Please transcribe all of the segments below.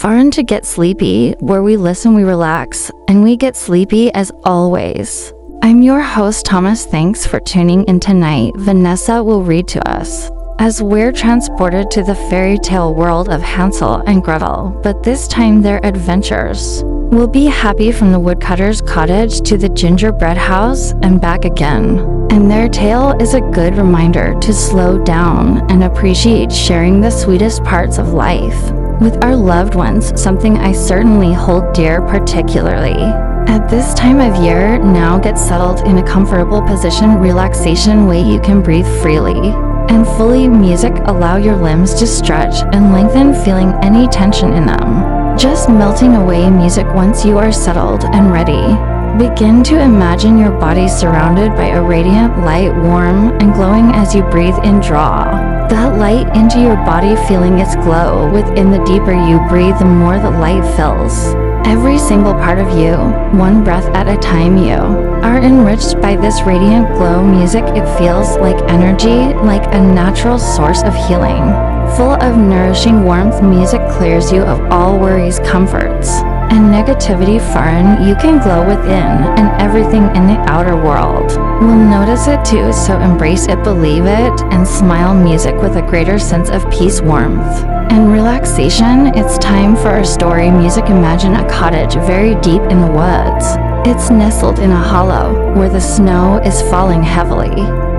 Aren't to get sleepy, where we listen, we relax, and we get sleepy as always. I'm your host, Thomas. Thanks for tuning in tonight. Vanessa will read to us as we're transported to the fairy tale world of Hansel and Gretel, but this time their adventures. We'll be happy from the woodcutter's cottage to the gingerbread house and back again. And their tale is a good reminder to slow down and appreciate sharing the sweetest parts of life with our loved ones, something I certainly hold dear particularly. At this time of year, now get settled in a comfortable position, relaxation way you can breathe freely and fully. Music allow your limbs to stretch and lengthen, feeling any tension in them just melting away. Music once you are settled and ready. Begin to imagine your body surrounded by a radiant light, warm and glowing as you breathe in. Draw that light into your body, feeling its glow within. The deeper you breathe, the more the light fills every single part of you. One breath at a time, you are enriched by this radiant glow. Music, it feels like energy, like a natural source of healing, full of nourishing warmth. Music clears you of all worries, comforts, and negativity. Foreign, you can glow within, and everything in the outer world will notice it too. So embrace it, believe it, and smile. Music with a greater sense of peace, warmth, and relaxation. It's time for our story. Music, imagine a cottage very deep in the woods. It's nestled in a hollow where the snow is falling heavily.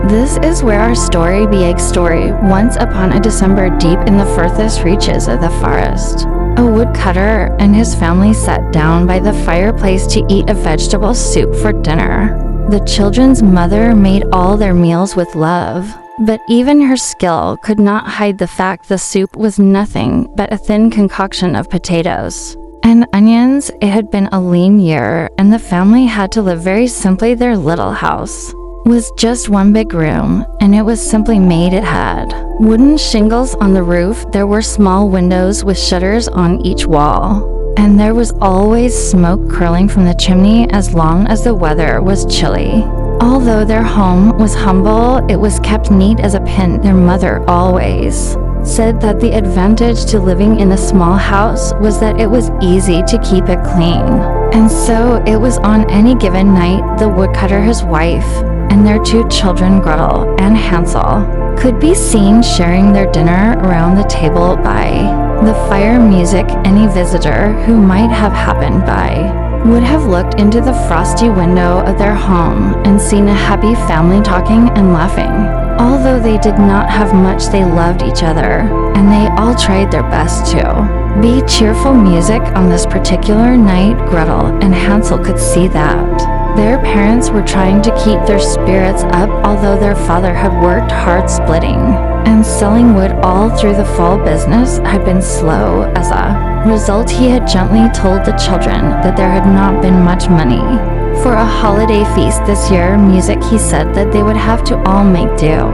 This is where our story begins. Story. Once upon a December, deep in the furthest reaches of the forest, a woodcutter and his family sat down by the fireplace to eat a vegetable soup for dinner. The children's mother made all their meals with love, but even her skill could not hide the fact the soup was nothing but a thin concoction of potatoes and onions. It had been a lean year, and the family had to live very simply. Their little house was just one big room, and it was simply made. It had wooden shingles on the roof. There were small windows with shutters on each wall, and there was always smoke curling from the chimney as long as the weather was chilly. Although their home was humble, it was kept neat as a pin. Their mother always said that the advantage to living in a small house was that it was easy to keep it clean. And so it was. On any given night, the woodcutter, his wife, and their two children, Gretel and Hansel, could be seen sharing their dinner around the table by the fire. Music, any visitor who might have happened by would have looked into the frosty window of their home and seen a happy family talking and laughing. Although they did not have much, they loved each other, and they all tried their best to be cheerful. Music on this particular night, Gretel and Hansel could see that their parents were trying to keep their spirits up, although their father had worked hard splitting and selling wood all through the fall. Business had been slow. As a result, he had gently told the children that there had not been much money for a holiday feast this year. Music, he said that they would have to all make do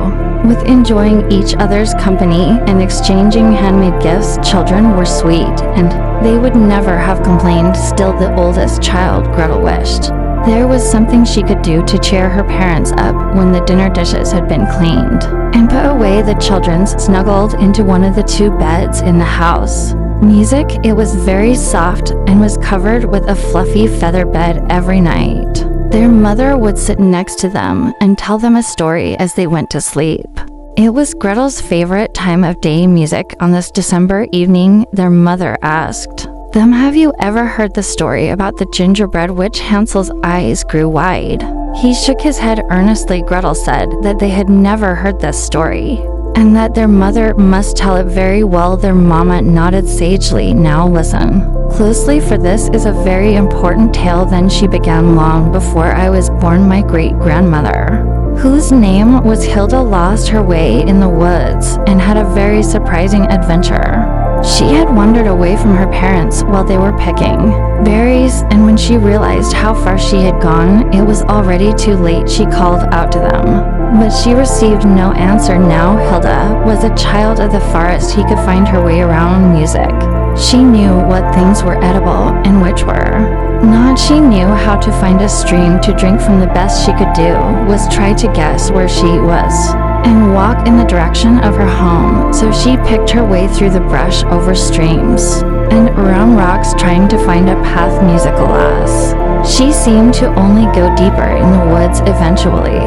with enjoying each other's company and exchanging handmade gifts. Children were sweet, and they would never have complained. Still, the oldest child, Gretel, wished there was something she could do to cheer her parents up. When the dinner dishes had been cleaned and put away, the children snuggled into one of the two beds in the house. Music, it was very soft and was covered with a fluffy feather bed. Every night, their mother would sit next to them and tell them a story as they went to sleep. It was Gretel's favorite time of day. Music, on this December evening, their mother asked them, "Have you ever heard the story about the gingerbread witch?" Hansel's eyes grew wide. He shook his head earnestly. Gretel said that they had never heard this story, and that their mother must tell it very well. Their mama nodded sagely. "Now listen closely, for this is a very important tale." Then she began, "Long before I was born, my great-grandmother, whose name was Hilda, lost her way in the woods and had a very surprising adventure. She had wandered away from her parents while they were picking berries, and when she realized how far she had gone, it was already too late. She called out to them, but she received no answer. Now Hilda was a child of the forest. He could find her way around. Music, she knew what things were edible and which were not. She knew how to find a stream to drink from. The best she could do was try to guess where she was and walk in the direction of her home. So she picked her way through the brush, over streams, and around rocks trying to find a path musical ass. She seemed to only go deeper in the woods eventually.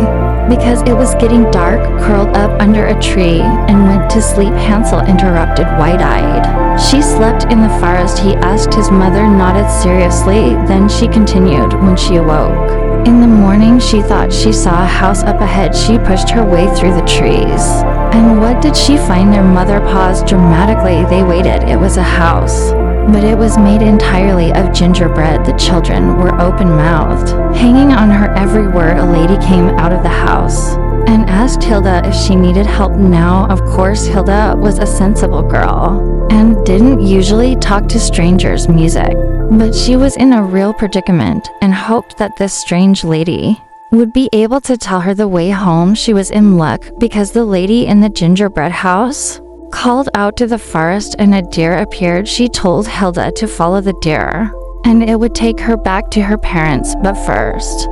Because it was getting dark, curled up under a tree and went to sleep, Hansel interrupted wide-eyed. She slept in the forest, he asked. His mother nodded seriously, then she continued when she awoke. In the morning, she thought she saw a house up ahead. She pushed her way through the trees. And what did she find? Their mother paused dramatically. They waited. It was a house. But it was made entirely of gingerbread. The children were open-mouthed. Hanging on her every word, a lady came out of the house and asked Hilda if she needed help now. Of course, Hilda was a sensible girl and didn't usually talk to strangers music. But she was in a real predicament and hoped that this strange lady would be able to tell her the way home. She was in luck because the lady in the gingerbread house called out to the forest and a deer appeared. She told Hilda to follow the deer and it would take her back to her parents. But first,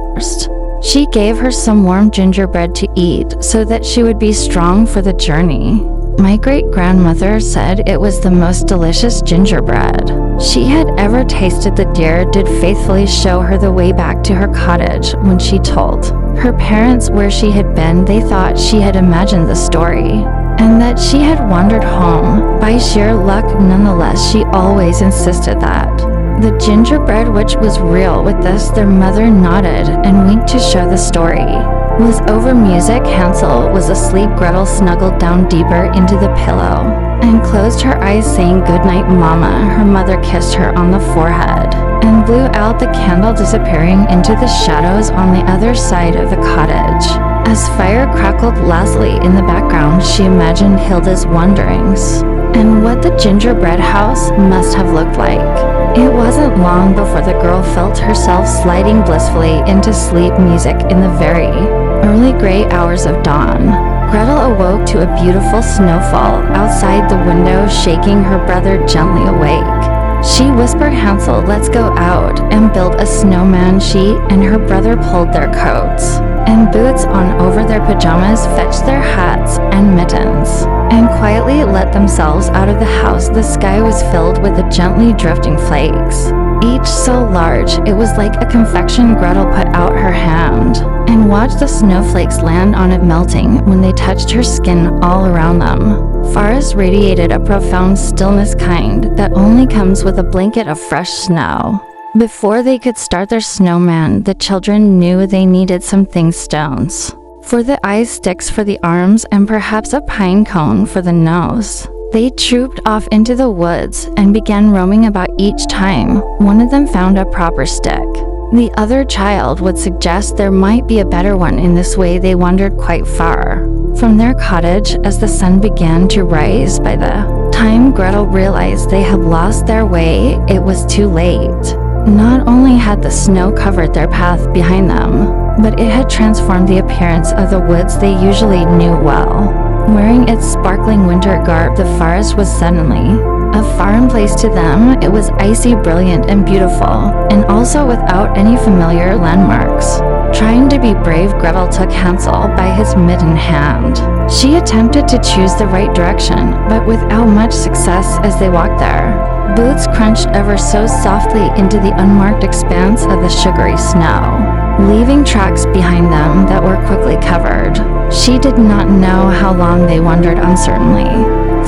she gave her some warm gingerbread to eat so that she would be strong for the journey. My great-grandmother said it was the most delicious gingerbread she had ever tasted. The deer did faithfully show her the way back to her cottage. When she told her parents where she had been, they thought she had imagined the story and that she had wandered home by sheer luck. Nonetheless, she always insisted that the gingerbread witch was real. With this, their mother nodded and winked to show the story was over. Music. Hansel was asleep. Gretel snuggled down deeper into the pillow and closed her eyes, saying, "Good night, Mama." Her mother kissed her on the forehead and blew out the candle, disappearing into the shadows on the other side of the cottage. As fire crackled lazily in the background, she imagined Hilda's wanderings and what the gingerbread house must have looked like. It wasn't long before the girl felt herself sliding blissfully into sleep. Music in the very early gray hours of dawn. Gretel awoke to a beautiful snowfall outside the window, shaking her brother gently awake. She whispered, "Hansel, let's go out and build a snowman." She and her brother pulled their coats and boots on over their pajamas, fetched their hats and mittens, and quietly let themselves out of the house. The sky was filled with the gently drifting flakes, each so large it was like a confection. Gretel put out her hand and watched the snowflakes land on it, melting when they touched her skin all around them. Forest radiated a profound stillness, kind that only comes with a blanket of fresh snow. Before they could start their snowman, the children knew they needed something: stones for the eyes, sticks for the arms, and perhaps a pine cone for the nose. They trooped off into the woods and began roaming about. Each time one of them found a proper stick, the other child would suggest there might be a better one. In this way, they wandered quite far from their cottage. As the sun began to rise, by the time Gretel realized they had lost their way, it was too late. Not only had the snow covered their path behind them, but it had transformed the appearance of the woods they usually knew well. Wearing its sparkling winter garb, the forest was suddenly a foreign place to them. It was icy, brilliant, and beautiful, and also without any familiar landmarks. Trying to be brave, Gretel took Hansel by his mittened hand. She attempted to choose the right direction, but without much success. As they walked there, boots crunched ever so softly into the unmarked expanse of the sugary snow, leaving tracks behind them that were quickly covered. She did not know how long they wandered uncertainly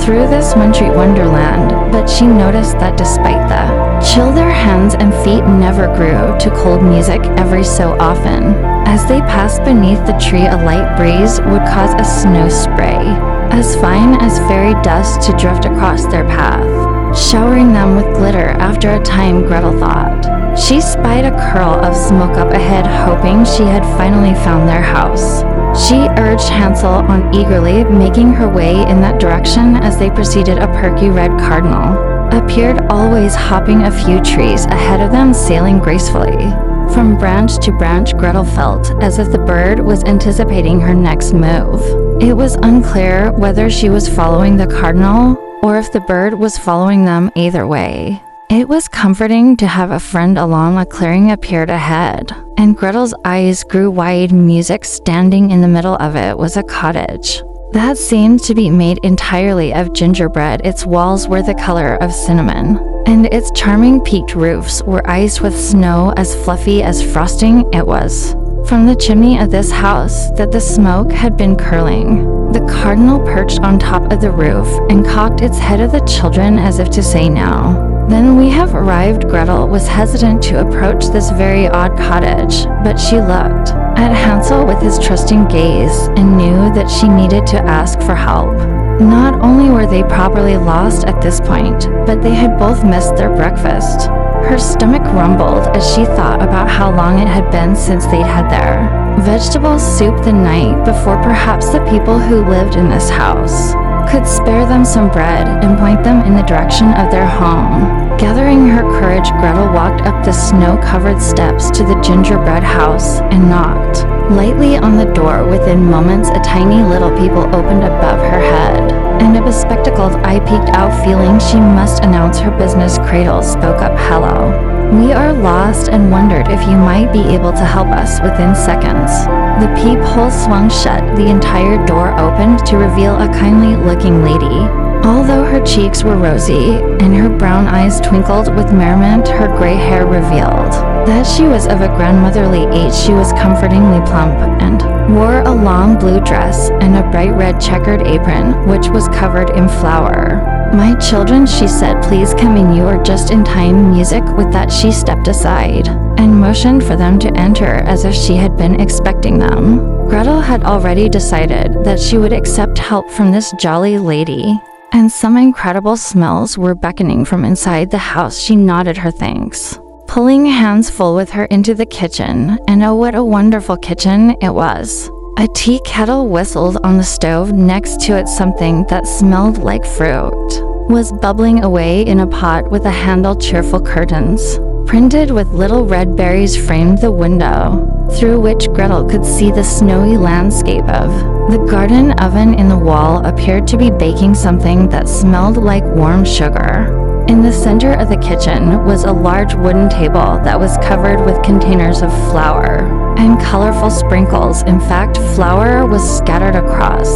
through this wintry wonderland, but she noticed that despite the chill, their hands and feet never grew to cold. Music every so often, as they passed beneath the tree, a light breeze would cause a snow spray as fine as fairy dust to drift across their path, showering them with glitter. After a time, Gretel thought she spied a curl of smoke up ahead, hoping she had finally found their house. She urged Hansel on eagerly, making her way in that direction. As they proceeded, a perky red cardinal appeared, always hopping a few trees ahead of them, sailing gracefully from branch to branch. Gretel felt as if the bird was anticipating her next move. It was unclear whether she was following the cardinal or if the bird was following them. Either way, it was comforting to have a friend along. A clearing appeared ahead, and Gretel's eyes grew wide. Music. Standing in the middle of it was a cottage that seemed to be made entirely of gingerbread. Its walls were the color of cinnamon, and its charming peaked roofs were iced with snow as fluffy as frosting. It was from the chimney of this house that the smoke had been curling. The cardinal perched on top of the roof and cocked its head at the children as if to say, "Now, then we have arrived." Gretel was hesitant to approach this very odd cottage, but she looked at Hansel with his trusting gaze and knew that she needed to ask for help. Not only were they properly lost at this point, but they had both missed their breakfast. Her stomach rumbled as she thought about how long it had been since they'd had their vegetable soup the night before. Perhaps the people who lived in this house could spare them some bread and point them in the direction of their home. Gathering her courage, Gretel walked up the snow-covered steps to the gingerbread house and knocked lightly on the door. Within moments, a tiny little peephole opened above her head, and a bespectacled eye peeked out. Feeling she must announce her business, Gretel spoke up. "Hello. We are lost and wondered if you might be able to help us." Within seconds, the peephole swung shut. The entire door opened to reveal a kindly-looking lady. Although her cheeks were rosy and her brown eyes twinkled with merriment, her gray hair revealed that she was of a grandmotherly age. She was comfortingly plump and wore a long blue dress and a bright red checkered apron, which was covered in flour. "My children," she said, "please come in. You are just in time." Music. With that, she stepped aside and motioned for them to enter as if she had been expecting them. Gretel had already decided that she would accept help from this jolly lady, and some incredible smells were beckoning from inside the house. She nodded her thanks, pulling hands full with her into the kitchen, and oh, what a wonderful kitchen it was. A tea kettle whistled on the stove. Next to it, something that smelled like fruit was bubbling away in a pot with a handle. Cheerful curtains, printed with little red berries, framed the window, through which Gretel could see the snowy landscape of the garden. Oven in the wall appeared to be baking something that smelled like warm sugar. In the center of the kitchen was a large wooden table that was covered with containers of flour and colorful sprinkles. In fact, flour was scattered across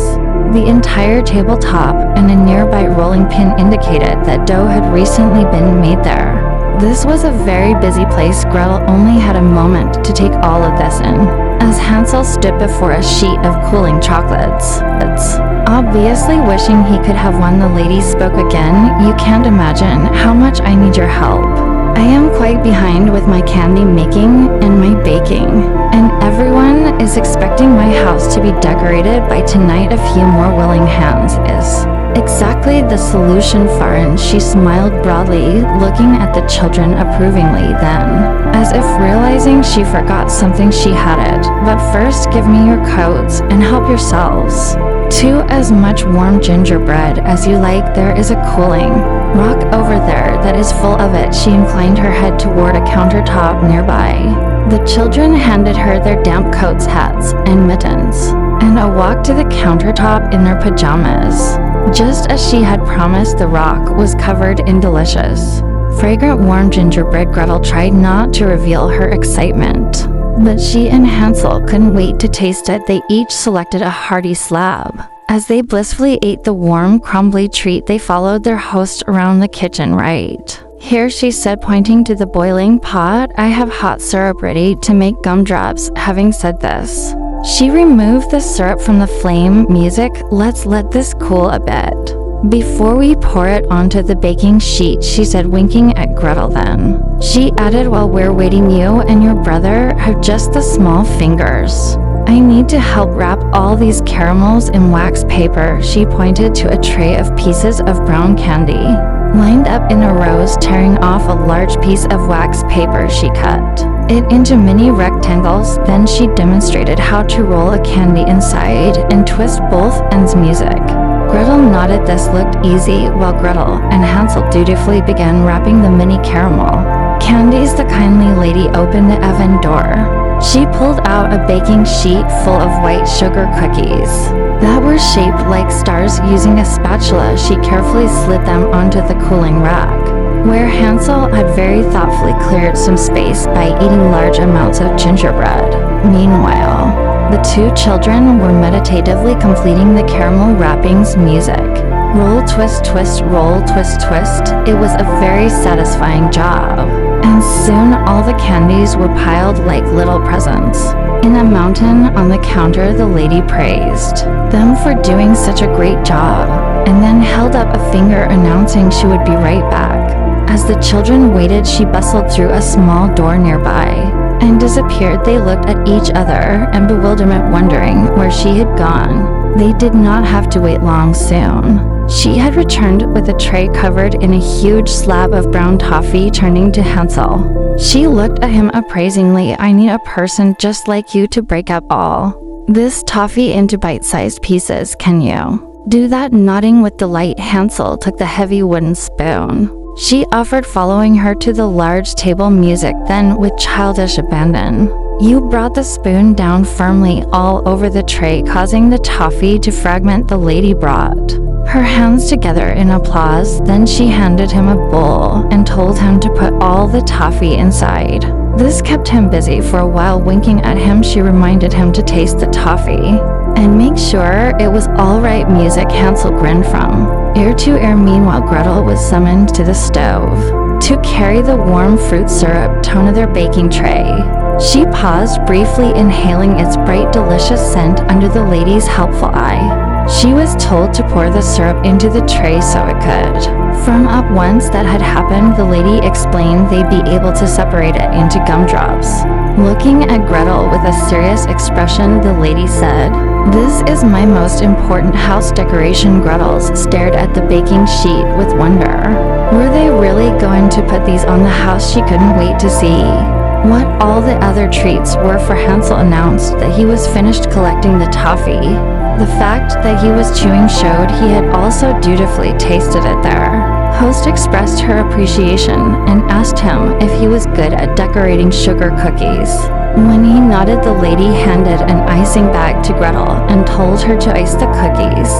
the entire tabletop, and a nearby rolling pin indicated that dough had recently been made there. This was a very busy place. Gretel only had a moment to take all of this in, as Hansel stood before a sheet of cooling chocolates. Obviously wishing he could have won, the lady spoke again. "You can't imagine how much I need your help. I am quite behind with my candy making and my baking, and everyone is expecting my house to be decorated by tonight. A few more willing hands is exactly the solution." Farin, she smiled broadly, looking at the children approvingly. Then, as if realizing she forgot something, she had it. "But first, give me your coats and help yourselves to as much warm gingerbread as you like. There is a cooling rock over there that is full of it." She inclined her head toward a countertop nearby. The children handed her their damp coats, hats, and mittens, and a walk to the countertop in their pajamas. Just as she had promised, the rock was covered in delicious, fragrant warm gingerbread. Gretel tried not to reveal her excitement, but she and Hansel couldn't wait to taste it. They each selected a hearty slab. As they blissfully ate the warm, crumbly treat, they followed their host around the kitchen. "Right here," she said, pointing to the boiling pot. "I have hot syrup ready to make gumdrops." Having said this, she removed the syrup from the flame. "Music. Let's let this cool a bit before we pour it onto the baking sheet," she said, winking at Gretel. Then she added, "While we're waiting, you and your brother have just the small fingers. I need to help wrap all these caramels in wax paper." She pointed to a tray of pieces of brown candy lined up in a rows. Tearing off a large piece of wax paper, she cut it into mini rectangles. Then she demonstrated how to roll a candy inside and twist both ends. Music. Gretel nodded. This looked easy, while Gretel and Hansel dutifully began wrapping the mini caramel candies. The kindly lady opened the oven door. She pulled out a baking sheet full of white sugar cookies that were shaped like stars. Using a spatula, she carefully slid them onto the cooling rack, where Hansel had very thoughtfully cleared some space by eating large amounts of gingerbread. Meanwhile, the two children were meditatively completing the caramel wrappings. Music. Roll, twist, twist, roll, twist, twist. It was a very satisfying job. And soon all the candies were piled like little presents. In a mountain on the counter, the lady praised them for doing such a great job, and then held up a finger announcing she would be right back. As the children waited, she bustled through a small door nearby and disappeared. They looked at each other in bewilderment, wondering where she had gone. They did not have to wait long. Soon she had returned with a tray covered in a huge slab of brown toffee. Turning to Hansel, she looked at him appraisingly. I need a person just like you to break up all this toffee into bite-sized pieces. Can you do that? Nodding with delight, Hansel took the heavy wooden spoon she offered, following her to the large table. Music. Then, with childish abandon, you brought the spoon down firmly all over the tray, causing the toffee to fragment. The lady brought her hands together in applause. Then she handed him a bowl and told him to put all the toffee inside. This kept him busy for a while. Winking at him, she reminded him to taste the toffee and make sure it was all right. Music. Hansel grinned from ear to ear. Meanwhile, Gretel was summoned to the stove to carry the warm fruit syrup to their baking tray. She paused briefly, inhaling its bright, delicious scent under the lady's helpful eye. She was told to pour the syrup into the tray so it could firm up. Once that had happened, the lady explained they'd be able to separate it into gumdrops. Looking at Gretel with a serious expression, the lady said, "This is my most important house decoration." Gretel stared at the baking sheet with wonder. Were they really going to put these on the house? She couldn't wait to see what all the other treats were, for Hansel announced that he was finished collecting the toffee. The fact that he was chewing showed he had also dutifully tasted it. Their host expressed her appreciation and asked him if he was good at decorating sugar cookies. When he nodded, the lady handed an icing bag to Gretel and told her to ice the cookies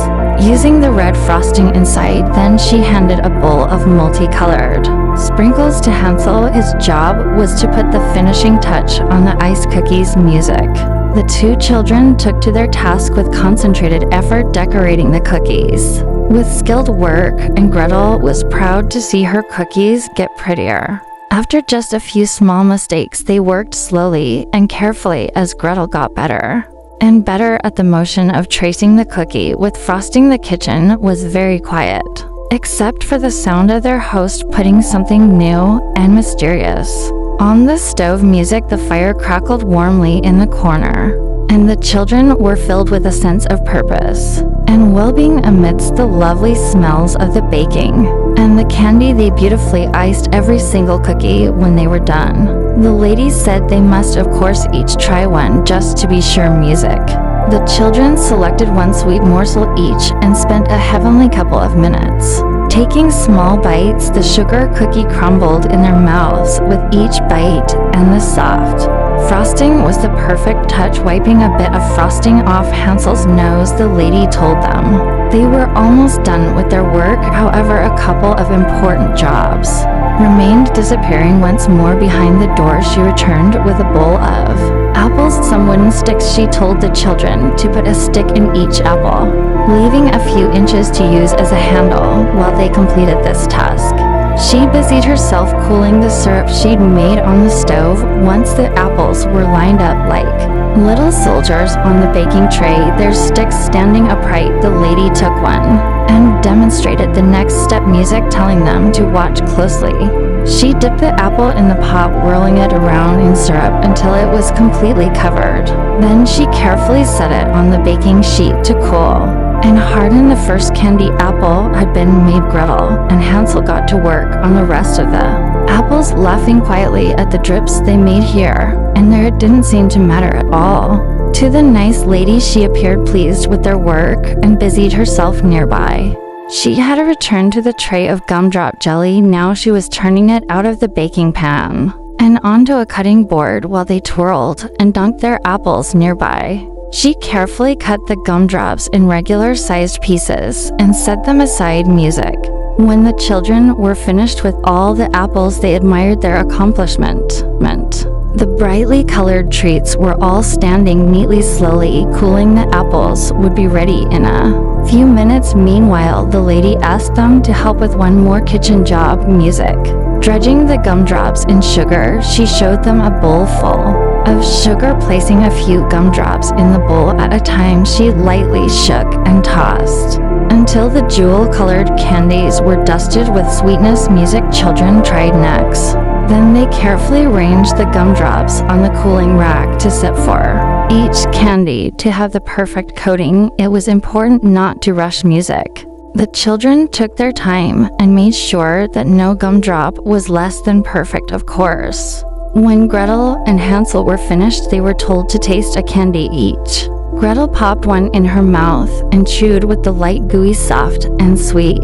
using the red frosting inside. Then she handed a bowl of multicolored sprinkles to Hansel. His job was to put the finishing touch on the iced cookies. Music. The two children took to their task with concentrated effort, decorating the cookies with skilled work, and Gretel was proud to see her cookies get prettier. After just a few small mistakes, they worked slowly and carefully as Gretel got better and better at the motion of tracing the cookie with frosting. The kitchen was very quiet, except for the sound of their host putting something new and mysterious on the stove. Music. The fire crackled warmly in the corner, and the children were filled with a sense of purpose and well-being amidst the lovely smells of the baking and the candy. They beautifully iced every single cookie. When they were done, the ladies said they must of course each try one just to be sure. Music. The children selected one sweet morsel each and spent a heavenly couple of minutes taking small bites. The sugar cookie crumbled in their mouths with each bite, and the soft frosting was the perfect touch. Wiping a bit of frosting off Hansel's nose, the lady told them they were almost done with their work. However, a couple of important jobs remained. Disappearing once more behind the door, she returned with a bowl of apples, some wooden sticks. She told the children to put a stick in each apple, leaving a few inches to use as a handle. While they completed this task, she busied herself cooling the syrup she'd made on the stove. Once the apples were lined up like little soldiers on the baking tray, their sticks standing upright, the lady took one and demonstrated the next step. Music. Telling them to watch closely, she dipped the apple in the pot, whirling it around in syrup until it was completely covered. Then she carefully set it on the baking sheet to cool and harden. The first candy apple had been made. Gretel and Hansel got to work on the rest of the apples, laughing quietly at the drips they made here and there. It didn't seem to matter at all to the nice lady. She appeared pleased with their work and busied herself nearby. She had returned to the tray of gumdrop jelly. Now she was turning it out of the baking pan and onto a cutting board while they twirled and dunked their apples nearby. She carefully cut the gumdrops in regular-sized pieces and set them aside. Music. When the children were finished with all the apples, they admired their accomplishment. The brightly colored treats were all standing neatly. Slowly cooling the apples would be ready in a Few minutes meanwhile, the lady asked them to help with one more kitchen job, music. Dredging the gumdrops in sugar, she showed them a bowl full of sugar. Placing a few gumdrops in the bowl at a time, she lightly shook and tossed until the jewel-colored candies were dusted with sweetness. Music. Children tried next. Then they carefully arranged the gumdrops on the cooling rack to sit for each candy to have the perfect coating. It was important not to rush music. The children took their time and made sure that no gumdrop was less than perfect, of course. When Gretel and Hansel were finished, they were told to taste a candy each. Gretel popped one in her mouth and chewed with the light gooey soft and sweet.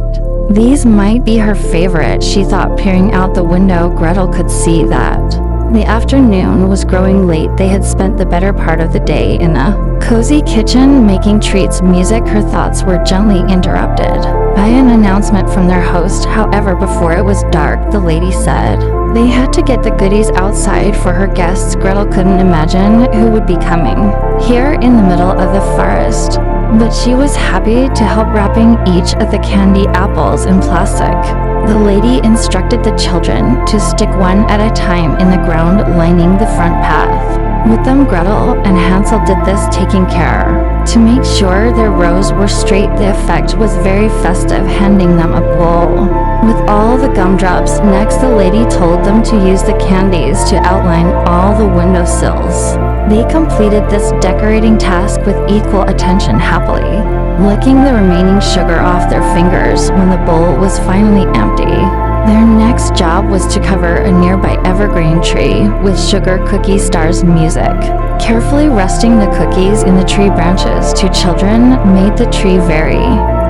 These might be her favorite, she thought, peering out the window. Gretel could see that the afternoon was growing late. They had spent the better part of the day in a cozy kitchen making treats. Music. Her thoughts were gently interrupted by an announcement from their host. However, before it was dark, the lady said they had to get the goodies outside for her guests. Gretel couldn't imagine who would be coming here in the middle of the forest, but she was happy to help wrapping each of the candy apples in plastic. The lady instructed the children to stick one at a time in the ground lining the front path. With them, Gretel and Hansel did this, taking care to make sure their rows were straight. The effect was very festive, handing them a bowl with all the gumdrops. Next, the lady told them to use the candies to outline all the windowsills. They completed this decorating task with equal attention, happily licking the remaining sugar off their fingers when the bowl was finally empty. Their next job was to cover a nearby evergreen tree with sugar cookie stars. Music. Carefully resting the cookies in the tree branches, two children made the tree very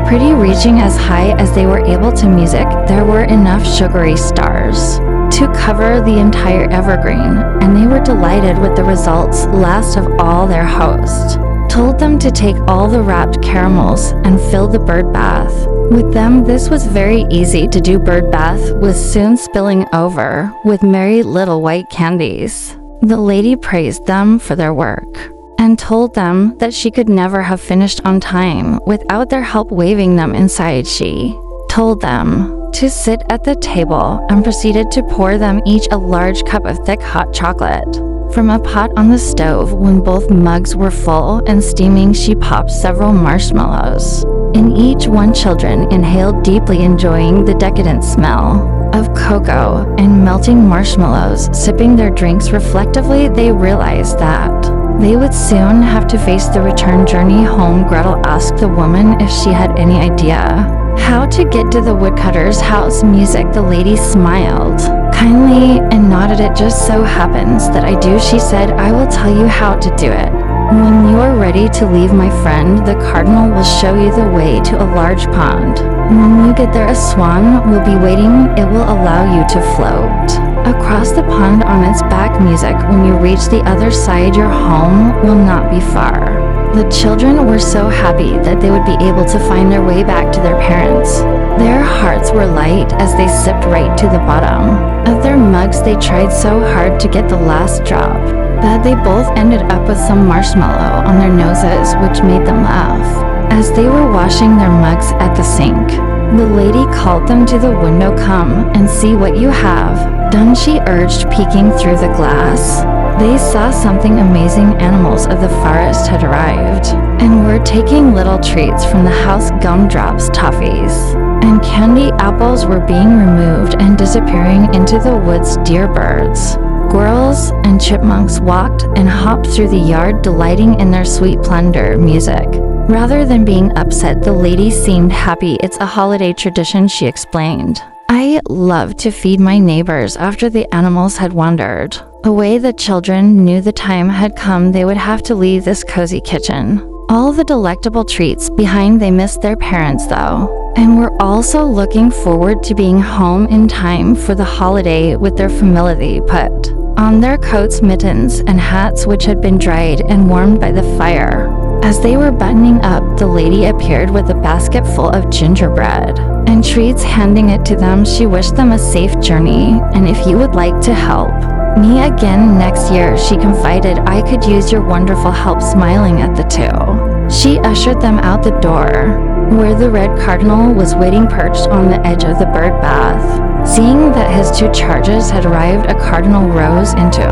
pretty, reaching as high as they were able to. Music. There were enough sugary stars to cover the entire evergreen, and they were delighted with the results. Last of all, their host told them to take all the wrapped caramels and fill the bird bath with them. This was very easy to do. Bird bath was soon spilling over with merry little white candies. The lady praised them for their work and told them that she could never have finished on time without their help waving them inside. She told them to sit at the table and proceeded to pour them each a large cup of thick hot chocolate from a pot on the stove. When both mugs were full and steaming, she popped several marshmallows in each one. Children inhaled deeply, enjoying the decadent smell of cocoa and melting marshmallows. Sipping their drinks reflectively, they realized that they would soon have to face the return journey home. Gretel asked the woman if she had any idea how to get to the woodcutter's house. Music. The lady smiled kindly and nodded. It just so happens that I do, she said. I will tell you how to do it. When you are ready to leave, my friend, the cardinal will show you the way to a large pond. When you get there, a swan will be waiting. It will allow you to float across the pond on its back. Music. When you reach the other side, your home will not be far. The children were so happy that they would be able to find their way back to their parents. Their hearts were light as they sipped right to the bottom of their mugs. They tried so hard to get the last drop that they both ended up with some marshmallow on their noses, which made them laugh. As they were washing their mugs at the sink, the lady called them to the window. Come and see what you have done, she urged, peeking through the glass. They saw something amazing. Animals of the forest had arrived and were taking little treats from the house. Gumdrops, toffees, and candy apples were being removed and disappearing into the woods. Dear birds, squirrels, and chipmunks walked and hopped through the yard, delighting in their sweet plunder. Music. Rather than being upset, the lady seemed happy. It's a holiday tradition, she explained. I love to feed my neighbors. After the animals had wandered away, the children knew the time had come. They would have to leave this cozy kitchen. All the delectable treats behind. They missed their parents, though, and were also looking forward to being home in time for the holiday. With their family put on their coats, mittens, and hats, which had been dried and warmed by the fire. As they were buttoning up, the lady appeared with a basket full of gingerbread and treats. Handing it to them, she wished them a safe journey, and if you would like to help me again next year, she confided, I could use your wonderful help. Smiling at the two, she ushered them out the door. where the red cardinal was waiting perched on the edge of the bird bath. Seeing that his 2 charges had arrived, a cardinal rose into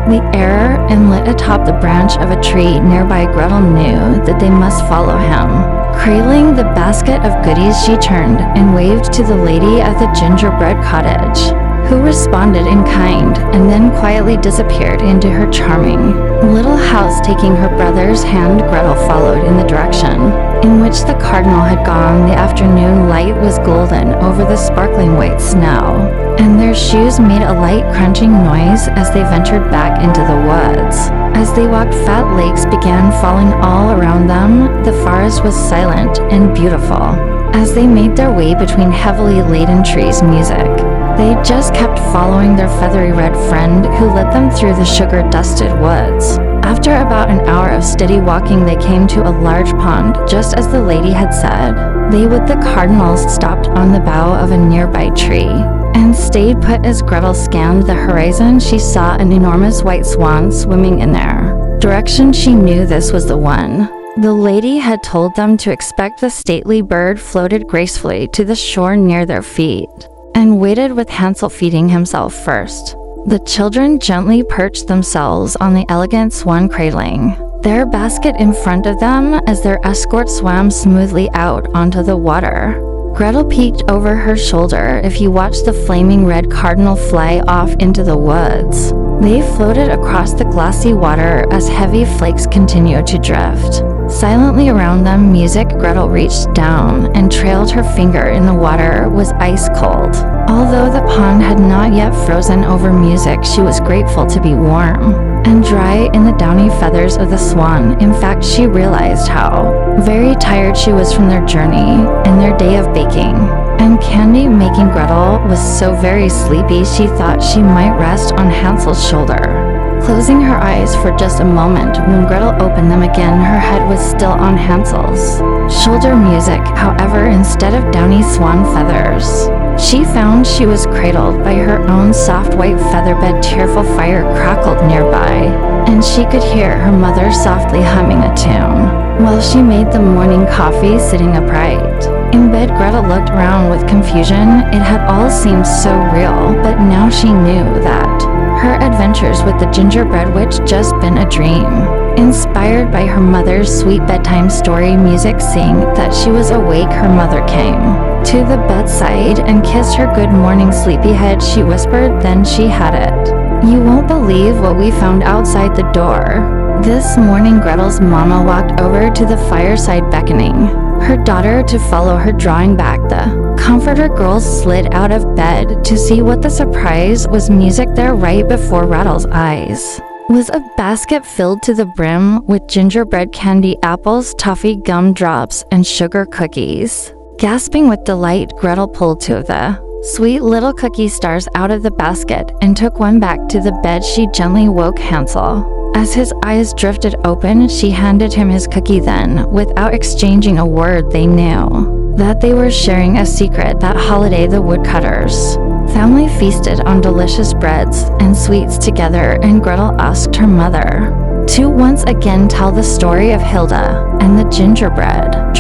the air and lit atop the branch of a tree nearby. Gretel knew that they must follow him. Cradling the basket of goodies, she turned and waved to the lady at the gingerbread cottage, who responded in kind and then quietly disappeared into her charming little house. Taking her brother's hand, Gretel followed in the direction in which the cardinal had gone. The afternoon light was golden over the sparkling white snow, and their shoes made a light crunching noise as they ventured back into the woods. As they walked, fat flakes began falling all around them. The forest was silent and beautiful. As they made their way between heavily laden trees, they just kept following their feathery red friend, who led them through the sugar-dusted woods. After about an hour of steady walking, they came to a large pond, just as the lady had said. The cardinals stopped on the bough of a nearby tree and stayed put. As Gretel scanned the horizon, she saw an enormous white swan swimming in their direction. She knew this was the one the lady had told them to expect. The stately bird floated gracefully to the shore near their feet and waited, with Hansel feeding himself first. The children gently perched themselves on the elegant swan, cradling their basket in front of them as their escort swam smoothly out onto the water. Gretel peeked over her shoulder if you watched the flaming red cardinal fly off into the woods. They floated across the glassy water as heavy flakes continued to drift silently around them. Gretel reached down and trailed her finger in the water was ice cold. Although the pond had not yet frozen over, she was grateful to be warm and dry in the downy feathers of the swan. In fact, she realized how very tired she was from their journey and their day of baking and candy making. Gretel was so very sleepy she thought she might rest on Hansel's shoulder. Closing her eyes for just a moment, when Gretel opened them again, her head was still on Hansel's shoulder. However, instead of downy swan feathers, she found she was cradled by her own soft white featherbed. Cheerful fire crackled nearby, and she could hear her mother softly humming a tune while she made the morning coffee. Sitting upright in bed, Gretel looked around with confusion. It had all seemed so real, but now she knew that her adventures with the gingerbread witch just been a dream. Inspired by her mother's sweet bedtime story, seeing that she was awake, her mother came to the bedside and kissed her good morning sleepyhead. She whispered, then she had it. You won't believe what we found outside the door this morning. Gretel's mama walked over to the fireside, beckoning her daughter to follow her. Drawing back the comforter, girls slid out of bed to see what the surprise was. There, right before Gretel's eyes, was a basket filled to the brim with gingerbread candy, apples, toffee, gumdrops, and sugar cookies. Gasping with delight, Gretel pulled 2 of the sweet little cookie stars out of the basket and took one back to the bed. She gently woke Hansel. As his eyes drifted open, she handed him his cookie. Then, without exchanging a word, they knew that they were sharing a secret. That holiday, the woodcutters family feasted on delicious breads and sweets together, and Gretel asked her mother to once again tell the story of Hilda and the gingerbread.